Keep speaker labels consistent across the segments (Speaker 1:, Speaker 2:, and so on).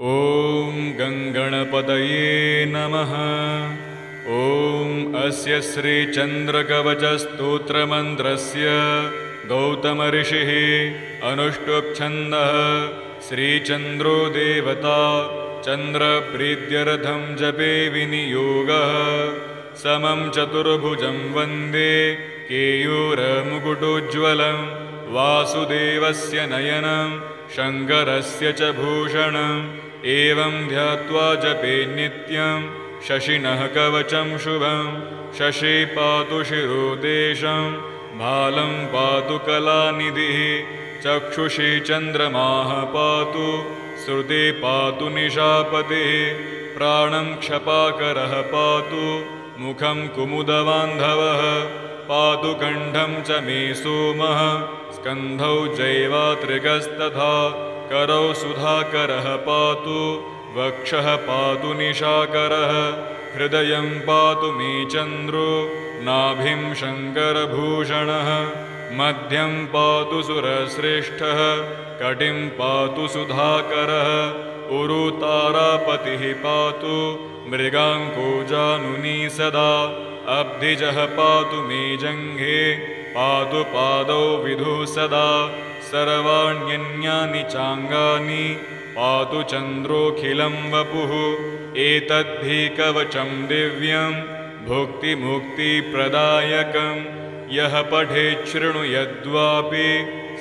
Speaker 1: ॐ गङ्गणपतये नमः। ॐ अस्य श्रीचन्द्रकवचस्तोत्रमन्त्रस्य गौतमऋषिः अनुष्टुप्छन्दः श्रीचन्द्रो देवता चन्द्रप्रीत्यर्थं जपे विनियोगः। समं चतुर्भुजं वन्दे केयूरमुकुटोज्ज्वलं वासुदेवस्य नयनं शङ्करस्य च भूषणम्। एवं ध्यात्वा जपे नित्यं शशिनः कवचं शुभं। शशि पातु शिरोदेशं भालं पातु कलानिधिः। चक्षुषी चन्द्रमाः पातु श्रुते पातु निशापतिः। प्राणं क्षपाकरः पातु मुखं कुमुदबान्धवः। पातु कण्ठं च मे सोमः स्कन्धौ जैवात्रिकस्तथा। करौ सुधाकरः पातु वक्षः पातु निशाकरः। हृदयं पातु मे चन्द्रो नाभिं शङ्करभूषणः। मध्यं पातु सुरश्रेष्ठः कटिं पातु सुधाकरः। उरु तारापतिः पातु मृगाङ्को जानुनी सदा। अब्धिजः पातु मे जङ्घे पातु पादौ विधुः सदा। सर्वाण्यन्यानि चाङ्गानि पातु चन्द्रोऽखिलं वपुः। एतद्धि कवचं दिव्यं भुक्तिमुक्तिप्रदायकं। यः पठेत् शृणुयाद्वापि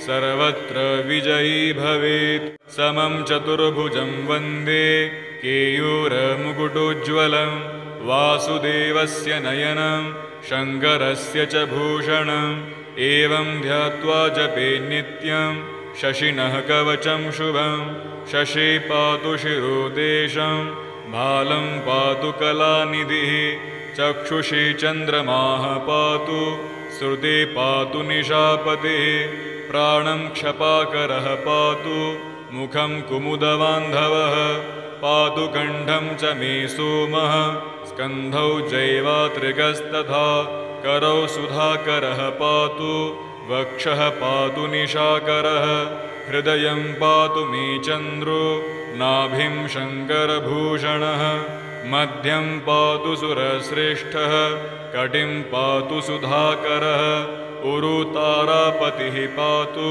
Speaker 1: सर्वत्र विजयी भवेत्। समं चतुर्भुजं वन्दे केयूरमुकुटोज्ज्वलं वासुदेवस्य नयनं शङ्करस्य च भूषणम्। एवं ध्यात्वा जपे नित्यं शशिनः कवचं शुभं। शशि पातु शिरोदेशं भालं पातु कलानिधिः। चक्षुषी चन्द्रमाः पातु श्रुते पातु निशापतिः। प्राणं क्षपाकरः पातु मुखं कुमुदबान्धवः। पातु कण्ठं च मे सोमः स्कन्धौ जैवात्रिकस्तथा। करौ सुधाकरः पातु वक्षः पातु निशाकरः। हृदयं पातु मे चन्द्रो नाभिं शङ्करभूषणः। मध्यं पातु सुरश्रेष्ठः कटिं पातु सुधाकरः। उरु तारापतिः पातु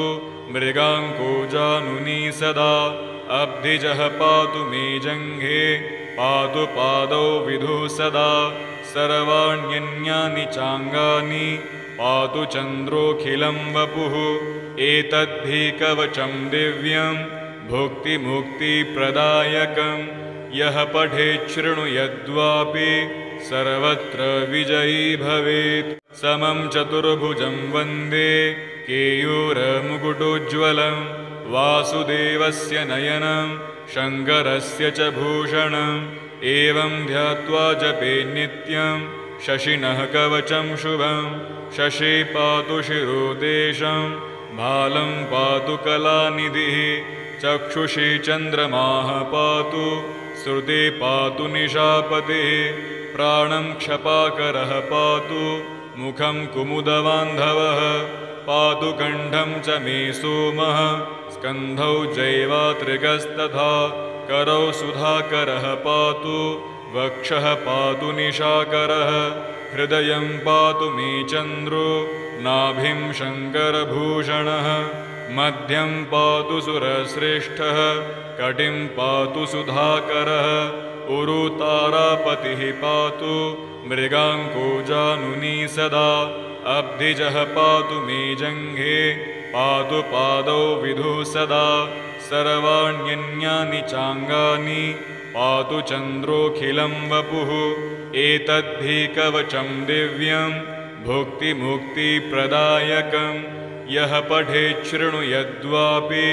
Speaker 1: मृगाङ्को जानुनी सदा। अब्धिजः पातु मे जङ्घे पातु पादौ विधुः सदा। सर्वाण्यन्यानि चाङ्गानि पातु चन्द्रोऽखिलं वपुः। एतद्धि कवचं दिव्यं भुक्तिमुक्तिप्रदायकं। यः पठेत् शृणुयाद्वापि सर्वत्र विजयी भवेत्। समं चतुर्भुजं वन्दे केयूरमुकुटोज्ज्वलं वासुदेवस्य नयनं शङ्करस्य च भूषणम्। एवं ध्यात्वा जपे नित्यं शशिनः कवचं शुभं। शशि पातु शिरोदेशं भालं पातु कलानिधिः। चक्षुषी चन्द्रमाः पातु श्रुते पातु निशापतिः। प्राणं क्षपाकरः पातु मुखं कुमुदबान्धवः। पातु कण्ठं च मे सोमः स्कन्धौ जैवात्रिकस्तथा। करौ सुधाकरः पातु वक्षः पातु निशाकरः। हृदयं पातु मे चन्द्रो नाभिं शङ्करभूषणः। मध्यं पातु सुरश्रेष्ठः कटिं पातु सुधाकरः। उरु तारापतिः पातु मृगाङ्को जानुनी सदा। अब्धिजः पातु मे जङ्घे पातु पादौ विधुः सदा। सर्वाण्यन्यानि चाङ्गानि पातु चन्द्रोऽखिलं वपुः। एतद्धि कवचं दिव्यं भुक्तिमुक्तिप्रदायकं। यः पठेत् शृणुयाद्वापि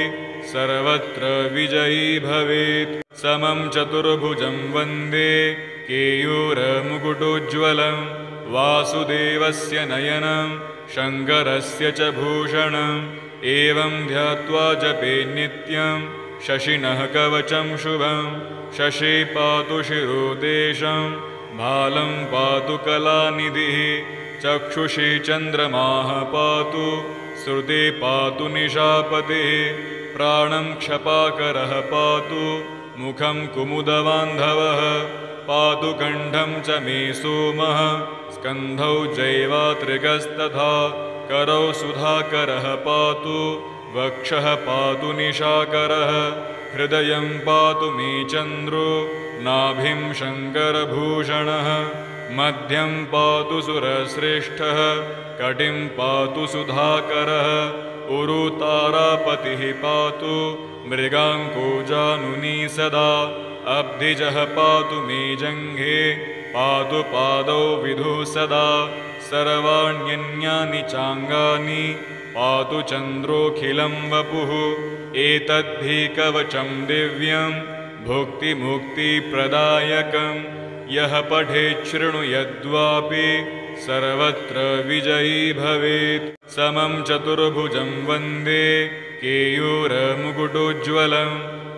Speaker 1: सर्वत्र विजयी भवेत्। समं चतुर्भुजं वन्दे केयूरमुकुटोज्ज्वलं वासुदेवस्य नयनं शङ्करस्य च भूषणम्। एवं ध्यात्वा जपे नित्यं शशिनः कवचं शुभं। शशि पातु शिरोदेशं भालं पातु कलानिधिः। चक्षुषी चन्द्रमाः पातु श्रुते पातु निशापतिः। प्राणं क्षपाकरः पातु मुखं कुमुदबान्धवः पातु कण्ठं च मे सोमः स्कन्धौ जैवात्रिकस्तथा करौ सुधाकरः पातु वक्षः पातु निशाकरः हृदयं पातु मे चन्द्रो नाभिं शङ्करभूषणः मध्यं पातु सुरश्रेष्ठः कटिं पातु सुधाकरः उरुतारापतिः पातु मृगाङ्को जानुनी सदा अब्धिजः पातु मे जङ्घे पातु पादौ विधुः सदा सर्वाण्यन्यानि चाङ्गानि पातु चन्द्रोऽखिलं वपुः एतद्धि कवचं दिव्यं भुक्तिमुक्तिप्रदायकं यः पठेत् शृणुयाद्वापि सर्वत्र विजयी भवेत् समं चतुर्भुजं वन्दे केयूरमुकुटोज्ज्वलं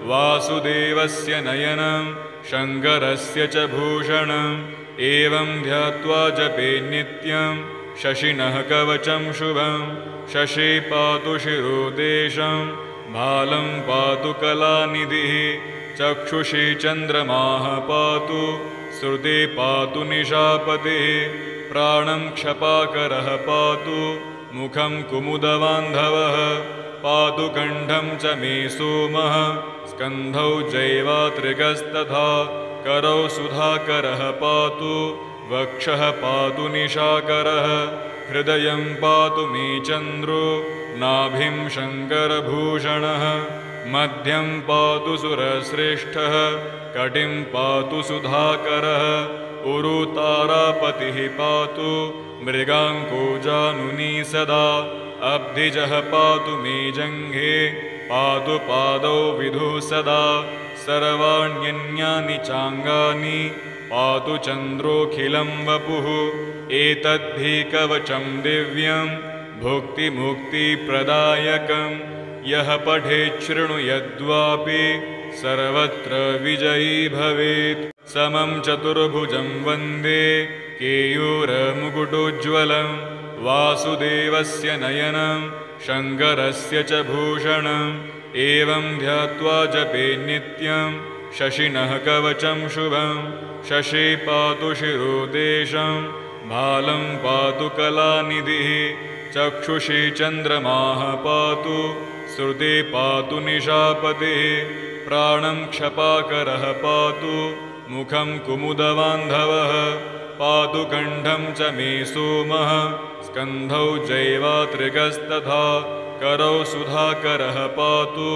Speaker 1: वासुदेवस्य नयनं शङ्करस्य च भूषणम् एवं ध्यात्वा जपे नित्यं शशिनः कवचं शुभं शशि पातु शिरोदेशं भालं पातु कलानिधिः चक्षुषी चन्द्रमाः पातु श्रुते पातु निशापतिः प्राणं क्षपाकरः पातु मुखं कुमुदबान्धवः पातु कण्ठं च मे सोमः स्कन्धौ जैवात्रिकस्तथा करौ सुधाकरः पातु वक्षः पातु निशाकरः हृदयं पातु मे चन्द्रो नाभिं शङ्करभूषणः मध्यं पातु सुरश्रेष्ठः कटिं पातु सुधाकरः उरुतारापतिः पातु मृगाङ्को जानुनी सदा अब्धिजः पातु मे जङ्घे पातु पादौ विधुः सदा सर्वाण्यन्यानि चाङ्गानि पातु चन्द्रोऽखिलं वपुः एतद्धि कवचं दिव्यं भुक्तिमुक्तिप्रदायकं यः पठेत् शृणुयाद्वापि सर्वत्र विजयी भवेत् समं चतुर्भुजं वन्दे केयूरमुकुटोज्ज्वलं वासुदेवस्य नयनं शङ्करस्य च भूषणम् एवं ध्यात्वा जपे नित्यं शशिनः कवचं शुभं शशि पातु शिरोदेशं भालं पातु कलानिधिः चक्षुषी चन्द्रमाः पातु श्रुते पातु निशापतिः प्राणं क्षपाकरः पातु मुखं कुमुदबान्धवः पातु कण्ठं च मे सोमः स्कन्धौ जैवात्रिकस्तथा करौ सुधाकरः पातु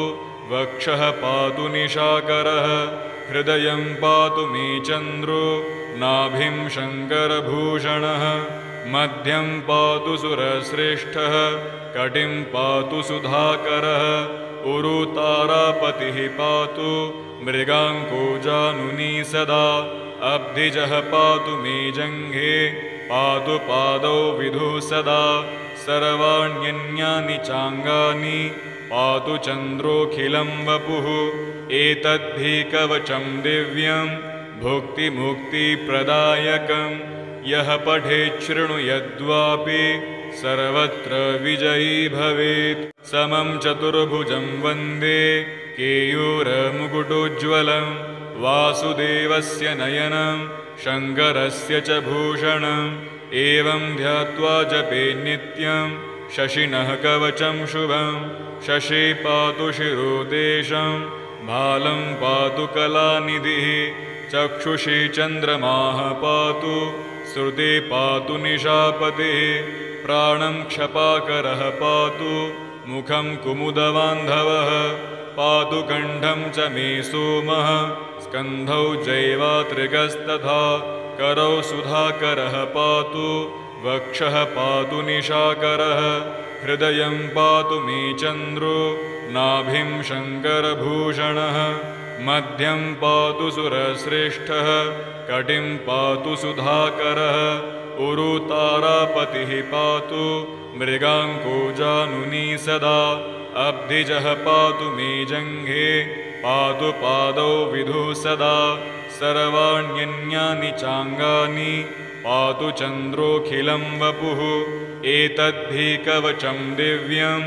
Speaker 1: वक्षः पातु निशाकरः हृदयं पातु मे चन्द्रो नाभिं शङ्करभूषणः मध्यं पातु सुरश्रेष्ठः कटिं पातु सुधाकरः उरुतारापतिः पातु मृगाङ्को जानुनी सदा अब्धिजः पातु मे जङ्घे पातु पादौ विधुः सदा सर्वाण्यन्यानि चाङ्गानि पातु चन्द्रोऽखिलं वपुः एतद्धि कवचं दिव्यं भुक्तिमुक्तिप्रदायकं यः पठेत् शृणुयाद्वापि सर्वत्र विजयी भवेत् समं चतुर्भुजं वन्दे केयूरमुकुटोज्ज्वलं वासुदेवस्य नयनं शङ्करस्य च भूषणम् एवं ध्यात्वा जपे नित्यं शशिनः कवचं शुभं शशि पातु शिरोदेशं भालं पातु कलानिधिः चक्षुषी चन्द्रमाः पातु श्रुते पातु निशापतिः प्राणं क्षपाकरः पातु मुखं कुमुदबान्धवः पातु कण्ठं च मे सोमः स्कन्धौ जैवात्रिकस्तथा करौ सुधाकरः पातु वक्षः पातु निशाकरः हृदयं पातु मे चन्द्रो नाभिं शङ्करभूषणः मध्यं पातु सुरश्रेष्ठः कटिं पातु सुधाकरः उरुतारापतिः पातु मृगाङ्को जानुनी सदा अब्धिजः पातु मे जङ्घे पातु पादौ विधुः सदा सर्वाण्यन्यानि चाङ्गानि पातु चन्द्रोऽखिलं वपुः एतद्धि कवचं दिव्यं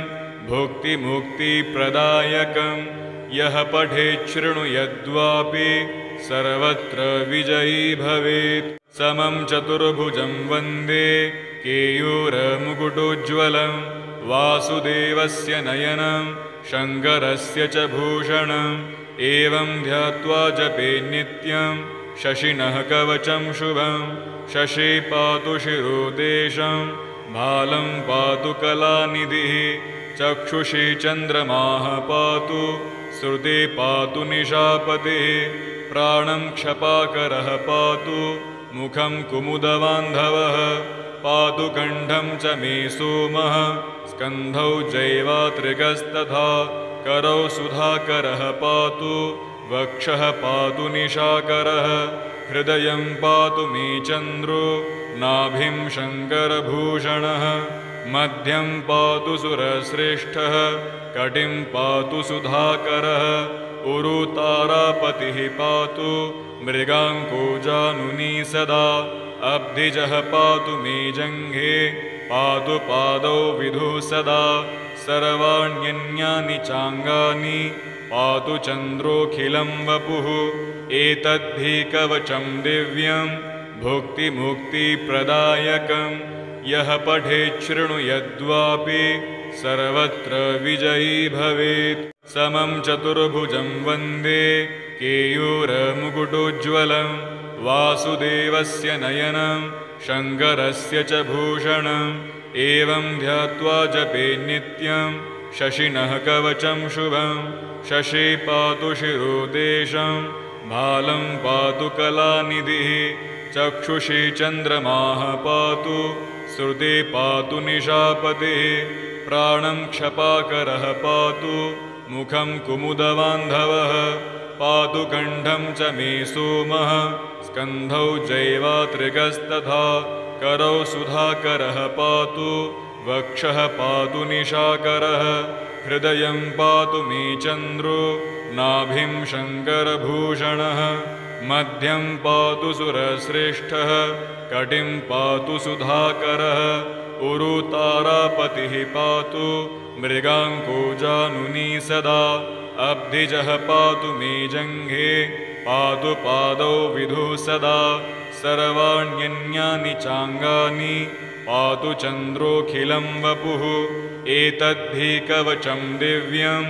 Speaker 1: भुक्तिमुक्तिप्रदायकं यः पठेच्छृणुयद्वापि सर्वत्र विजयी भवेत्। समं चतुर्भुजं वन्दे केयूरमुकुटोज्ज्वलं वासुदेवस्य नयनं शङ्करस्य च भूषणम् एवं ध्यात्वा जपे नित्यं शशिनः कवचं शुभं शशि पातु शिरोदेशं भालं पातु कलानिधिः चक्षुषी चन्द्रमाः पातु श्रुते पातु निशापतिः प्राणं क्षपाकरः पातु मुखं कुमुदबान्धवः पातु कण्ठं च मे सोमः स्कन्धौ जैवात्रिकस्तथा करौ सुधाकरः पातु वक्षः पातु निशाकरः हृदयं पातु मे चन्द्रो नाभिं शङ्करभूषणः मध्यं पातु सुरश्रेष्ठः कटिं पातु सुधाकरः उरुतारापतिः पातु मृगाङ्को जानुनी सदा अब्धिजः पातु मे जङ्घे पातु पादौ विधुः सदा सर्वाण्यन्यानि चाङ्गानि पातु चन्द्रोऽखिलं वपुः एतद्धि कवचं दिव्यं भुक्तिमुक्तिप्रदायकं यः पठेच्छृणुयद्वापि सर्वत्र विजयी भवेत्। समं चतुर्भुजं वन्दे केयूरमुकुटोज्ज्वलं वासुदेवस्य नयनं शङ्करस्य च भूषणम् एवं ध्यात्वा जपे नित्यं शशिनः कवचं शुभं शशि पातु शिरोदेशं भालं पातु कलानिधिः चक्षुषी चन्द्रमाः पातु श्रुते पातु निशापतिः प्राणं क्षपाकरः पातु मुखं कुमुदबान्धवः पातु कण्ठं च मे सोमः स्कन्धौ जैवात्रिकस्तथा करौ सुधाकरः पातु वक्षः पातु निशाकरः हृदयं पातु मे चन्द्रो नाभिं शङ्करभूषणः मध्यं पातु सुरश्रेष्ठः कटिं पातु सुधाकरः उरुतारापतिः पातु मृगाङ्को जानुनी सदा अब्धिजः पातु मे जङ्घे पातु पादौ विधुः सदा सर्वाण्यन्यानि चाङ्गानि पातु चन्द्रोऽखिलं वपुः एतद्धि कवचं दिव्यं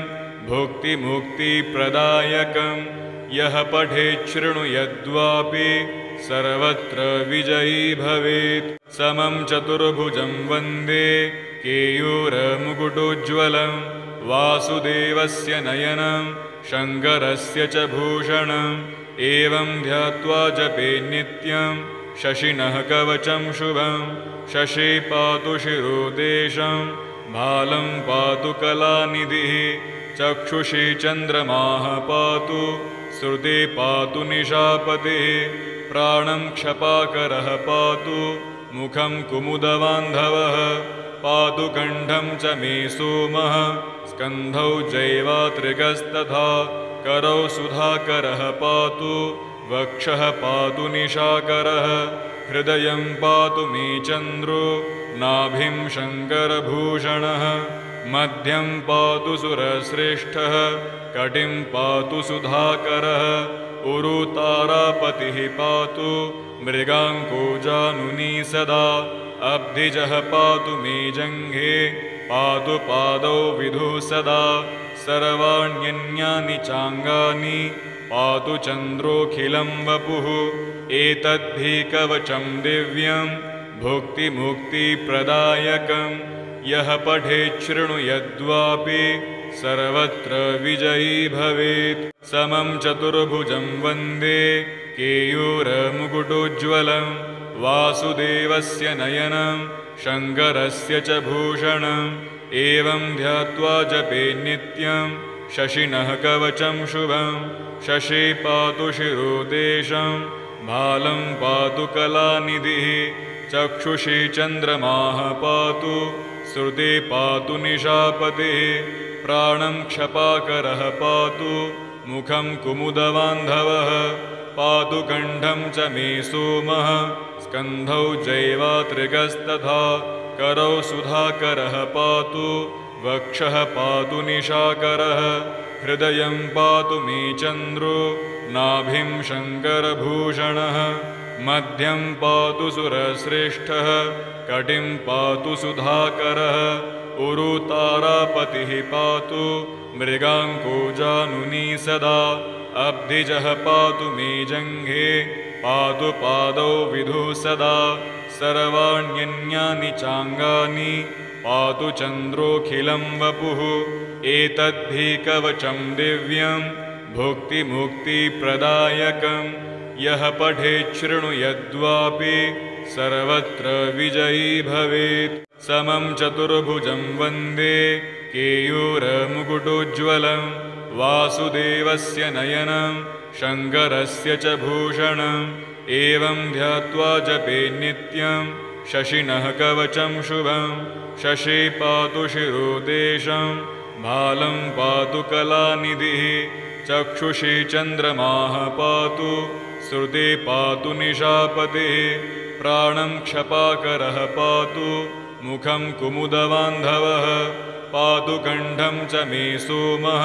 Speaker 1: भुक्तिमुक्तिप्रदायकं यः पठेच्छृणुयद्वापि सर्वत्र विजयी भवेत्। समं चतुर्भुजं वन्दे केयूरमुकुटोज्ज्वलं वासुदेवस्य नयनं शङ्करस्य च भूषणम् एवं ध्यात्वा जपे नित्यं शशिनः कवचं शुभं शशि पातु शिरोदेशं भालं पातु कलानिधिः चक्षुषी चन्द्रमाः पातु श्रुते पातु निशापतिः प्राणं क्षपाकरः पातु मुखं कुमुदबान्धवः पातु कण्ठं च मे सोमः स्कन्धौ जैवात्रिकस्तथा करौ सुधाकरः पातु वक्षः पातु निशाकरः हृदयं पातु मे चन्द्रो नाभिं शङ्करभूषणः मध्यं पातु सुरश्रेष्ठः कटिं पातु सुधाकरः उरुतारापतिः पातु मृगाङ्को जानुनी सदा अब्धिजः पातु मे जङ्घे पातु पादौ विधुः सदा सर्वाण्यन्यानि चाङ्गानि पातु चन्द्रोऽखिलं वपुः एतद्धि कवचं दिव्यं भुक्तिमुक्तिप्रदायकं यः पठेच्छृणुयद्वापि सर्वत्र विजयी भवेत्। समं चतुर्भुजं वन्दे केयूरमुकुटोज्ज्वलं वासुदेवस्य नयनं शङ्करस्य च भूषणम् एवं ध्यात्वा जपे नित्यं शशिनः कवचं शुभं शशि पातु शिरोदेशं भालं पातु कलानिधिः चक्षुषी चन्द्रमाः पातु श्रुते पातु निशापतिः प्राणं क्षपाकरः पातु मुखं कुमुदबान्धवः पातु कण्ठं च मे सोमः स्कन्धौ जैवात्रिकस्तथा करौ सुधाकरः पातु वक्षः पातु निशाकरः हृदयं पातु मे चन्द्रो नाभिं शङ्करभूषणः मध्यं पातु सुरश्रेष्ठः कटिं पातु सुधाकरः उरुतारापतिः पातु मृगाङ्कोजानुनी सदा अब्धिजः पातु मे जङ्घे पातु पादौ विधु सदा सर्वाण्यन्यानि चाङ्गानि पातु चन्द्रोऽखिलं वपुः एतद्धि कवचं दिव्यं भुक्तिमुक्तिप्रदायकं यः पठेत् शृणुयाद्वापि सर्वत्र विजयी भवेत् समं चतुर्भुजं वन्दे केयूरमुकुटोज्ज्वलं वासुदेवस्य नयनं शङ्करस्य च भूषणम् एवं ध्यात्वा जपे नित्यं शशिनः कवचं शुभं शशि पातु शिरोदेशं भालं पातु कलानिधिः चक्षुषी चन्द्रमाः पातु श्रुते पातु निशापतिः प्राणं क्षपाकरः पातु मुखं कुमुदबान्धवः पातु कण्ठं च मे सोमः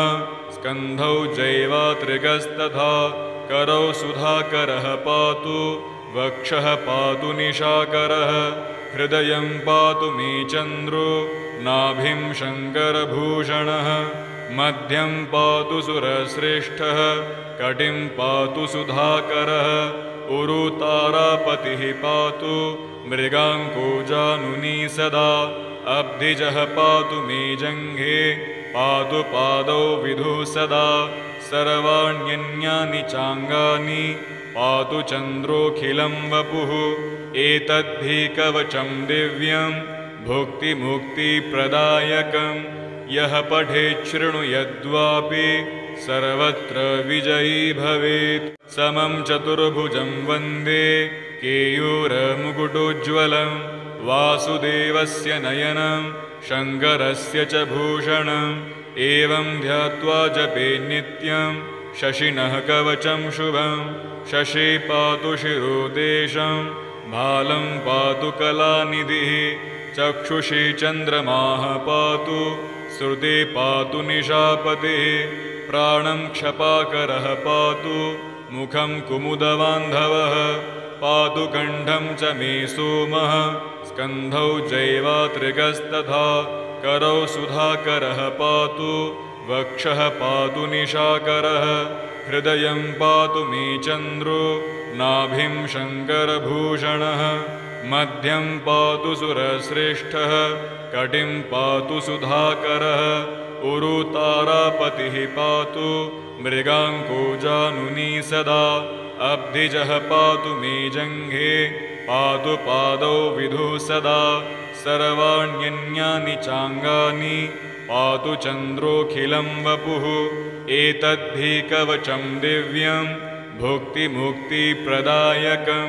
Speaker 1: स्कन्धौ जैवात्रिकस्तथा करौ सुधाकरः पातु वक्षः पातु निशाकरः हृदयं पातु मे चन्द्रो नाभिं शङ्करभूषणः मध्यं पातु सुरश्रेष्ठः कटिं पातु सुधाकरः उरुतारापतिः पातु मृगाङ्कोजानुनी सदा अब्धिजः पातु मे जङ्घे पातु पादौ विधु सदा सर्वाण्यन्यानि चाङ्गानि पातु चन्द्रोऽखिलं वपुः एतद्धि कवचं दिव्यं भुक्तिमुक्तिप्रदायकं यः पठेत् शृणुयाद्वापि सर्वत्र विजयी भवेत् समं चतुर्भुजं वन्दे केयूरमुकुटोज्ज्वलं वासुदेवस्य नयनं शङ्करस्य च भूषणम् एवं ध्यात्वा जपे नित्यं शशिनः कवचं शुभं शशि पातु शिरोदेशं भालं पातु कलानिधिः चक्षुषी चन्द्रमाः पातु श्रुते पातु निशापतिः प्राणं क्षपाकरः पातु मुखं कुमुदबान्धवः पातु कण्ठं च मे सोमः स्कन्धौ जैवात्रिकस्तथा करौ सुधाकरः पातु वक्षः पातु निशाकरः हृदयं पातु मे चन्द्रो नाभिं शङ्करभूषणः मध्यं पातु सुरश्रेष्ठः कटिं पातु सुधाकरः उरुतारापतिः पातु मृगाङ्कोजानुनी सदा अब्धिजः पातु मे जङ्घे पातु पादौ विधु सदा सर्वाण्यन्यानि चाङ्गानि पातु चन्द्रोऽखिलं वपुः एतद्धि कवचं दिव्यं भुक्तिमुक्तिप्रदायकं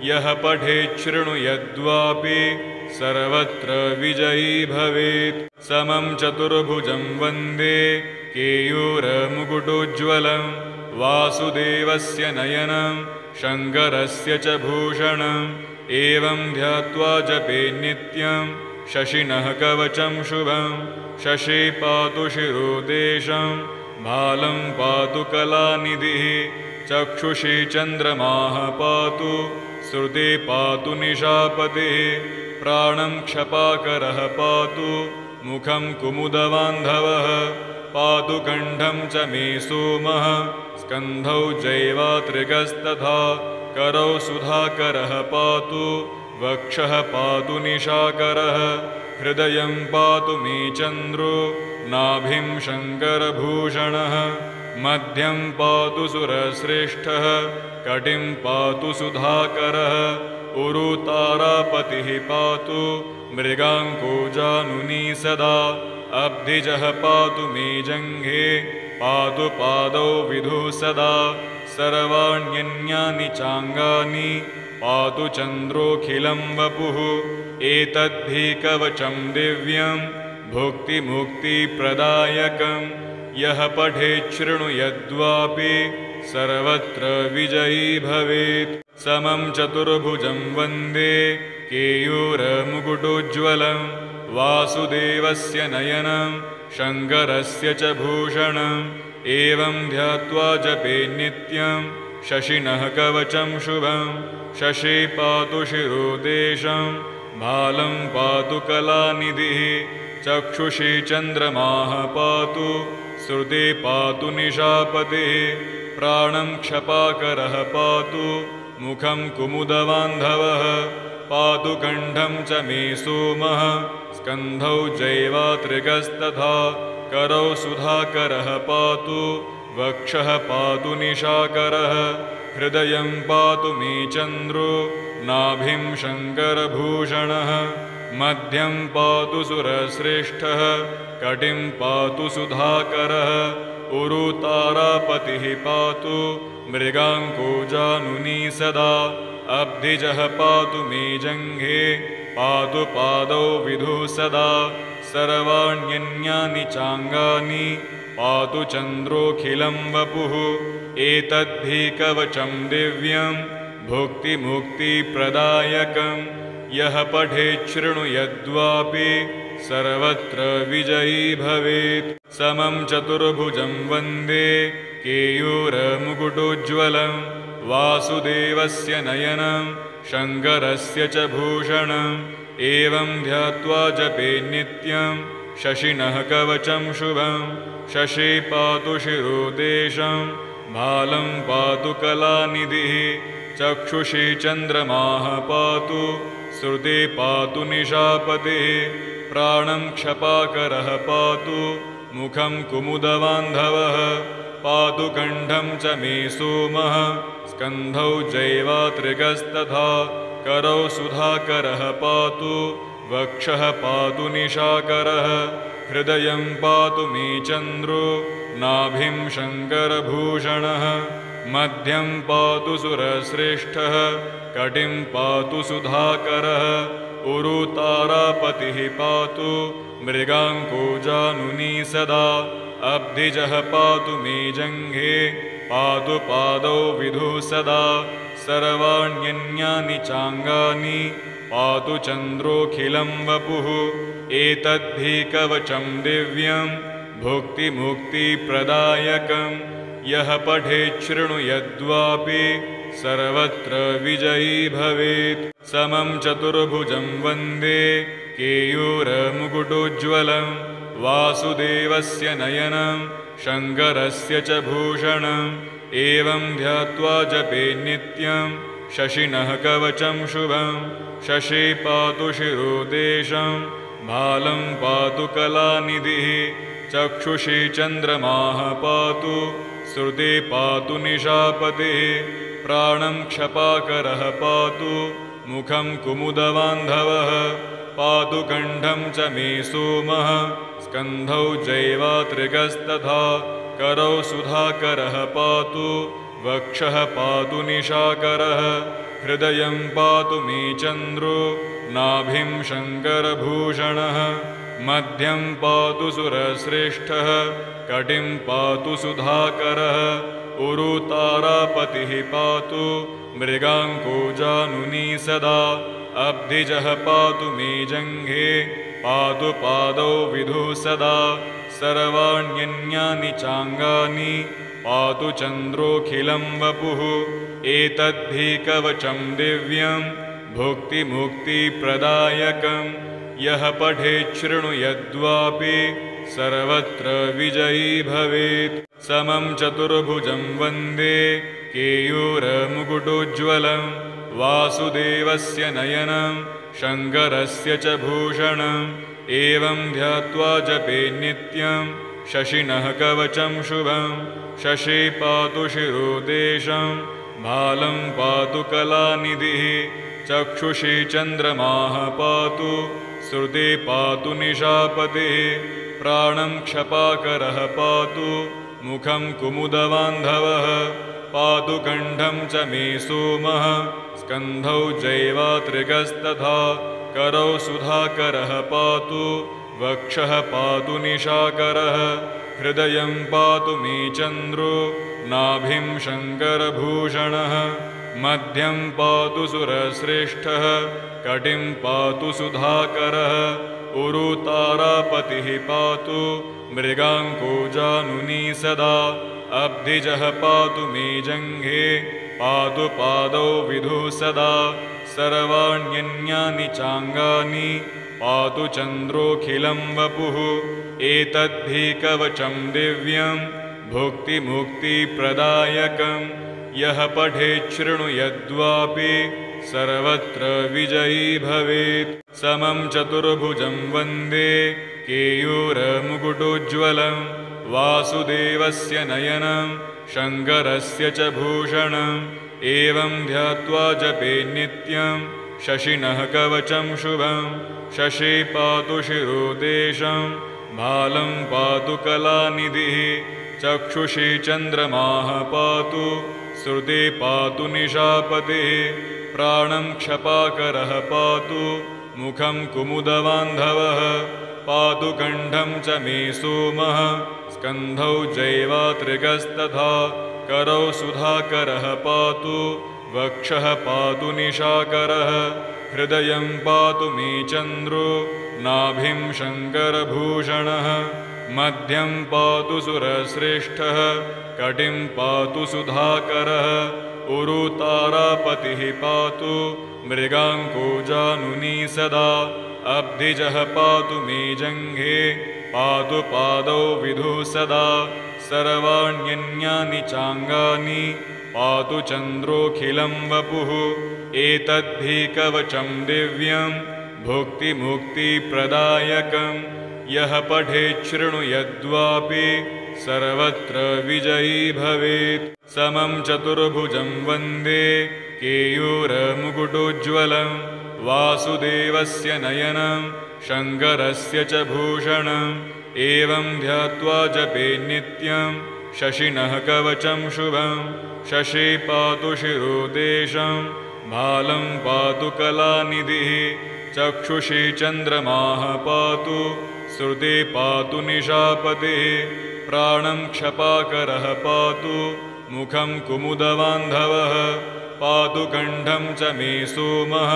Speaker 1: यः पठेत् शृणुयाद्वापि सर्वत्र विजयी भवेत् समं चतुर्भुजं वन्दे केयूरमुकुटोज्ज्वलं वासुदेवस्य नयनं शङ्करस्य च भूषणम् एवं ध्यात्वा जपे नित्यं शशिनः कवचं शुभं शशि पातु शिरोदेशं भालं पातु कलानिधिः चक्षुषी चन्द्रमाः पातु श्रुते पातु निशापतिः प्राणं क्षपाकरः पातु मुखं कुमुदबान्धवः पातु कण्ठं च मे सोमः स्कन्धौ जैवात्रिकस्तथा करौ सुधाकरः पातु वक्षः पातु निशाकरः हृदयं पातु मे चन्द्रो नाभिं शङ्करभूषणः मध्यं पातु सुरश्रेष्ठः कटिं पातु सुधाकरः उरुतारापतिः पातु मृगाङ्कोजानुनी सदा अब्धिजः पातु मे जङ्घे पातु पादौ विधु सदा सर्वाण्यन्यानि चाङ्गानि पातु चन्द्रोऽखिलं वपुः एतद्धि कवचं दिव्यं भुक्तिमुक्तिप्रदायकं यः पठेत् शृणुयाद्वापि सर्वत्र विजयी भवेत् समं चतुर्भुजं वन्दे केयूरमुकुटोज्ज्वलं वासुदेवस्य नयनं शङ्करस्य च भूषणम् एवं ध्यात्वा जपे नित्यं शशिनः कवचं शुभं शशी पातु शिरोदेशं भालं पातु कलानिधिः चक्षुषी चन्द्रमाः पातु श्रुते पातु निशापतिः प्राणं क्षपाकरः पातु मुखं कुमुदबान्धवः पातु कण्ठं च मे सोमः स्कन्धौ जैवात्रिकस्तथा करौ सुधाकरः पातु वक्षः पातु निशाकरः हृदयं पातु मे चन्द्रो नाभिं शङ्करभूषणः मध्यं पातु सुरश्रेष्ठः कटिं पातु सुधाकरः उरुतारापतिः पातु मृगाङ्को जानुनी सदा अब्धिजः पातु मे जङ्घे पातु पादौ विधु सदा सर्वाण्यन्यानि चाङ्गानि पातु चन्द्रोऽखिलं वपुः एतद्धि कवचं दिव्यं भुक्तिमुक्तिप्रदायकं यः पठेत् शृणुयाद्वापि सर्वत्र विजयी भवेत् समं चतुर्भुजं वन्दे केयूरमुकुटोज्ज्वलं वासुदेवस्य नयनं शङ्करस्य च भूषणम् एवं ध्यात्वा जपे नित्यं शशिनः कवचं शुभं शशी पातु शिरोदेशं भालं पातु कलानिधिः चक्षुषी चन्द्रमाः पातु श्रुते पातु निशापतिः प्राणं क्षपाकरः पातु मुखं कुमुदबान्धवः पातु कण्ठं च मे सोमः स्कन्धौ जैवात्रिकस्तथा करौ सुधाकरः पातु वक्षः पातु निशाकरः हृदयं पातु मे चन्द्रो नाभिं शङ्करभूषणः मध्यं पातु सुरश्रेष्ठः कटिं पातु सुधाकरः उरुतारापतिः पातु मृगाङ्को जानुनी सदा अब्धिजः पातु मे जङ्घे पातु पादौ विधु सदा सर्वाण्यन्यानि चाङ्गानि पातु चन्द्रोऽखिलं वपुः एतद्धि कवचं दिव्यं भुक्तिमुक्तिप्रदायकं यः पठेत् शृणुयाद्वापि सर्वत्र विजयी भवेत् समं चतुर्भुजं वन्दे केयूरमुकुटोज्ज्वलं वासुदेवस्य नयनं शङ्करस्य च भूषणम् एवं ध्यात्वा जपे नित्यं शशिनः कवचं शुभं शशी पातु शिरोदेशं भालं पातु कलानिधिः चक्षुषी चन्द्रमाः पातु श्रुते पातु निशापतिः प्राणं क्षपाकरः पातु मुखं कुमुदबान्धवः पातु कण्ठं च मे सोमः स्कन्धौ जैवात्रिकस्तथा करौ सुधाकरः पातु वक्षः पातु निशाकरः हृदयं पातु मे चन्द्रो नाभिं शङ्करभूषणः मध्यं पातु सुरश्रेष्ठः कटिं पातु सुधाकरः उरुतारापतिः पातु मृगाङ्को जानुनी सदा अब्धिजः पातु मे जङ्घे पातु पादौ विधु सदा सर्वाण्यन्यानि चाङ्गानि पातु चन्द्रोऽखिलं वपुः एतद्धि कवचं दिव्यं भुक्तिमुक्तिप्रदायकं यः पठेत् शृणुयाद्वापि सर्वत्र विजयी भवेत् समं चतुर्भुजं वन्दे केयूरमुकुटोज्ज्वलं वासुदेवस्य नयनं शङ्करस्य च भूषणम् एवं ध्यात्वा जपे नित्यं शशिनः कवचं शुभं शशी पातु शिरोदेशं भालं पातु कलानिधिः चक्षुषी चन्द्रमाः पातु श्रुते पातु निशापतिः प्राणं क्षपाकरः पातु मुखं कुमुदबान्धवः पातु कण्ठं च मे सोमः स्कन्धौ जैवात्रिकस्तथा करौ सुधाकरः पातु वक्षः पातु निशाकरः हृदयं पातु मे चन्द्रो नाभिं शङ्करभूषणः मध्यं पातु सुरश्रेष्ठः कटिं पातु सुधाकरः उरुतारापतिः पातु मृगाङ्को जानुनी सदा अब्धिजः पातु मे जङ्घे पातु पादौ विधुः सदा सर्वाण्यन्यानि चाङ्गानि पातु चन्द्रोऽखिलं वपुः एतद्धि कवचं दिव्यं भुक्तिमुक्तिप्रदायकं यः पठेत् शृणुयद्वापि सर्वत्र विजयी भवेत् समं चतुर्भुजं वन्दे केयूरमुकुटोज्ज्वलं वासुदेवस्य नयनं शङ्करस्य च भूषणम् एवं ध्यात्वा जपे नित्यं शशिनः कवचं शुभं शशि पातु शिरोदेशं भालं पातु कलानिधिः चक्षुषी चन्द्रमाः पातु श्रुते पातु निशापतिः प्राणं क्षपाकरः पातु मुखं कुमुदबान्धवः पातु कण्ठं च मे सोमः स्कन्धौ जैवात्रिकस्तथा करौ सुधाकरः पातु वक्षः पातु निशाकरः हृदयं पातु मे चन्द्रो नाभिं शङ्करभूषणः मध्यं पातु सुरश्रेष्ठः कटिं पातु सुधाकरः उरुतारापतिः पातु मृगाङ्को जानुनी सदा अब्धिजः पातु मे जङ्घे पातु पादौ विधुः सदा सर्वाण्यन्यानि चाङ्गानि पातु चन्द्रोऽखिलं वपुः एतद्धि कवचं दिव्यं भुक्तिमुक्तिप्रदायकं यः पठेत् शृणुयद्वापि सर्वत्र विजयी भवेत् समं चतुर्भुजं वन्दे केयूरमुकुटोज्ज्वलं वासुदेवस्य नयनं शङ्करस्य च भूषणम् एवं ध्यात्वा जपे नित्यं शशिनः कवचं शुभं शशि पातु शिरोदेशं भालं पातु कलानिधिः चक्षुषी चन्द्रमाः पातु श्रुते पातु निशापतिः प्राणं क्षपाकरः पातु मुखं कुमुदबान्धवः पातु कण्ठं च मे सोमः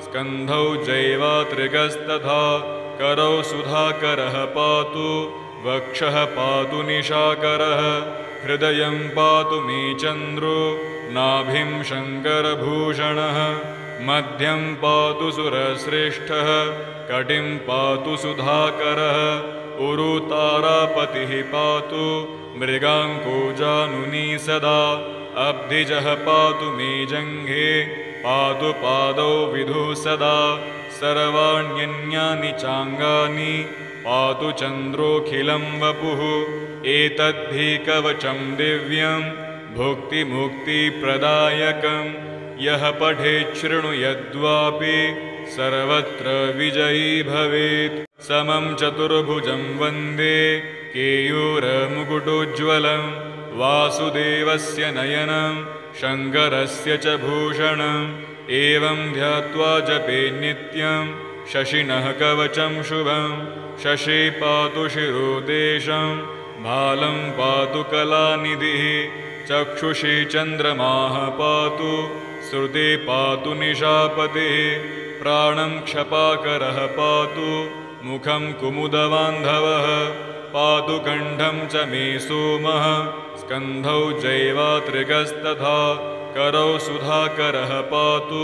Speaker 1: स्कन्धौ जैवात्रिकस्तथा करौ सुधाकरः पातु वक्षः पातु निशाकरः हृदयं पातु मे चन्द्रो नाभिं शङ्करभूषणः मध्यं पातु सुरश्रेष्ठः कटिं पातु सुधाकरः उरुतारापतिः पातु मृगाङ्को जानुनी सदा अब्धिजः पातु मे जङ्घे पातु पादौ विधुः सदा सर्वाण्यन्यानि चाङ्गानि पातु चन्द्रोऽखिलं वपुः एतद्धि कवचं दिव्यं भुक्तिमुक्तिप्रदायकं यः पठेत् शृणुयद्वापि सर्वत्र विजयी भवेत् समं चतुर्भुजं वन्दे केयूरमुकुटोज्ज्वलं वासुदेवस्य नयनं शङ्करस्य च भूषणम् एवं ध्यात्वा जपे नित्यं शशिनः कवचं शुभं शशि पातु शिरोदेशं भालं पातु कलानिधिः चक्षुषी चन्द्रमाः पातु श्रुते पातु निशापतिः प्राणं क्षपाकरः पातु मुखं कुमुदबान्धवः पातु कण्ठं च मे सोमः स्कन्धौ जैवात्रिकस्तथा करौ सुधाकरः पातु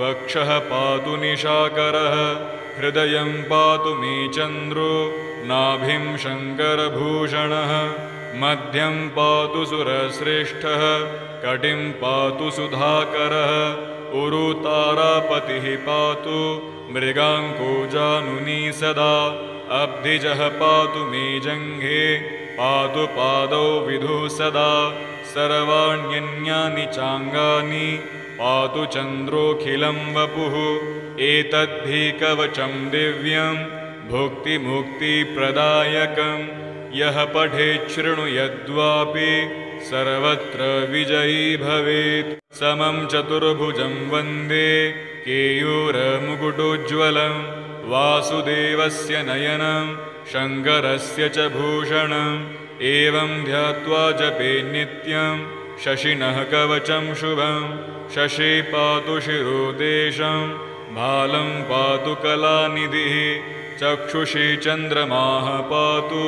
Speaker 1: वक्षः पातु निशाकरः हृदयं पातु मे चन्द्रो नाभिं शङ्करभूषणः मध्यं पातु सुरश्रेष्ठः कटिं पातु सुधाकरः उरुतारापतिः पातु मृगाङ्को जानुनी सदा अब्धिजः पातु मे जङ्घे पातु पादौ विधुः सदा सर्वाण्यन्यानि चाङ्गानि पातु चन्द्रोऽखिलं वपुः एतद्धि कवचं दिव्यं भुक्तिमुक्तिप्रदायकं यः पठेत् शृणुयद्वापि सर्वत्र विजयी भवेत् समं चतुर्भुजं वन्दे केयूरमुकुटोज्ज्वलं वासुदेवस्य नयनं शङ्करस्य च भूषणम् एवं ध्यात्वा जपे नित्यं शशिनः कवचं शुभं शशि पातु शिरोदेशं भालं पातु कलानिधिः चक्षुषी चन्द्रमाः पातु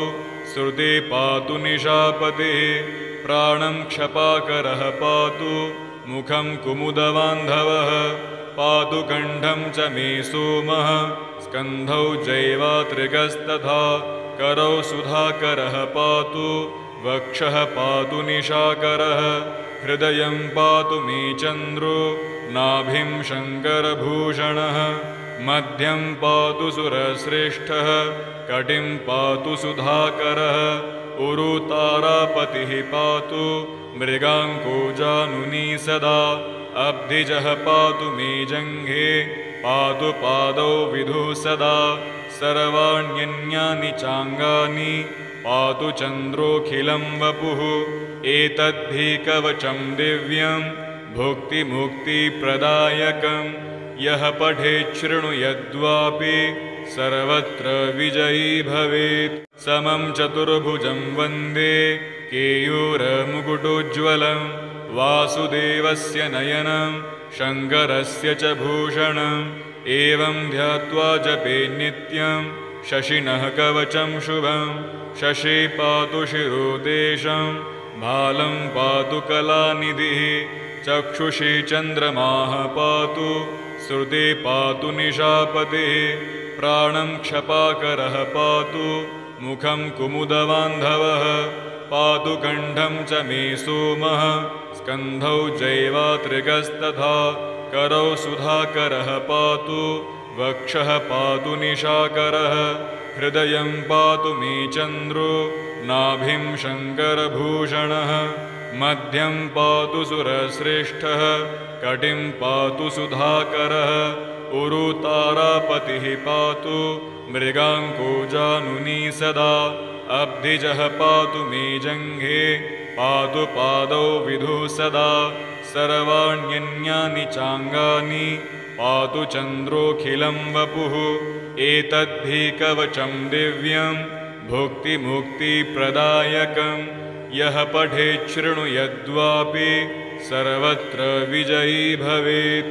Speaker 1: श्रुते पातु निशापतिः प्राणं क्षपाकरः पातु मुखं कुमुदबान्धवः पातु कण्ठं च मे सोमः स्कन्धौ जैवात्रिकस्तथा करौ सुधाकरः पातु वक्षः पातु निशाकरः हृदयं पातु मे चन्द्रो नाभिं शङ्करभूषणः मध्यं पातु सुरश्रेष्ठः कटिं पातु सुधाकरः उरुतारापतिः पातु मृगाङ्को जानुनी सदा अब्धिजः पातु मे जङ्घे पातु पादौ विधुः सदा सर्वाण्यन्यानि चाङ्गानि पातु चन्द्रोऽखिलं वपुः एतद्धि कवचं दिव्यं भुक्तिमुक्तिप्रदायकं यः पठेत् शृणुयाद्वापि सर्वत्र विजयी भवेत् समं चतुर्भुजं वन्दे केयूरमुकुटोज्ज्वलं वासुदेवस्य नयनं शङ्करस्य च भूषणम् एवं ध्यात्वा जपे नित्यं शशिनः कवचं शुभं शशि पातु शिरोदेशं भालं पातु कलानिधिः चक्षुषी चन्द्रमाः पातु श्रुते पातु निशापतिः प्राणं क्षपाकरः पातु मुखं कुमुदबान्धवः पातु कण्ठं च मे सोमः स्कन्धौ जैवात्रिकस्तथा करौ सुधाकरः पातु वक्षः पातु निशाकरः हृदयं पातु मे चन्द्रो नाभिं शङ्करभूषणः मध्यं पातु सुरश्रेष्ठः कटिं पातु सुधाकरः उरुतारापतिः पातु मृगाङ्को जानुनी सदा अब्धिजः पातु मे जङ्घे पातु पादौ विधुः सदा सर्वाण्यन्यानि चाङ्गानि पातु चन्द्रोऽखिलं वपुः एतद्धि कवचं दिव्यं भुक्तिमुक्तिप्रदायकं यः पठेत् शृणुयाद्वापि सर्वत्र विजयी भवेत्।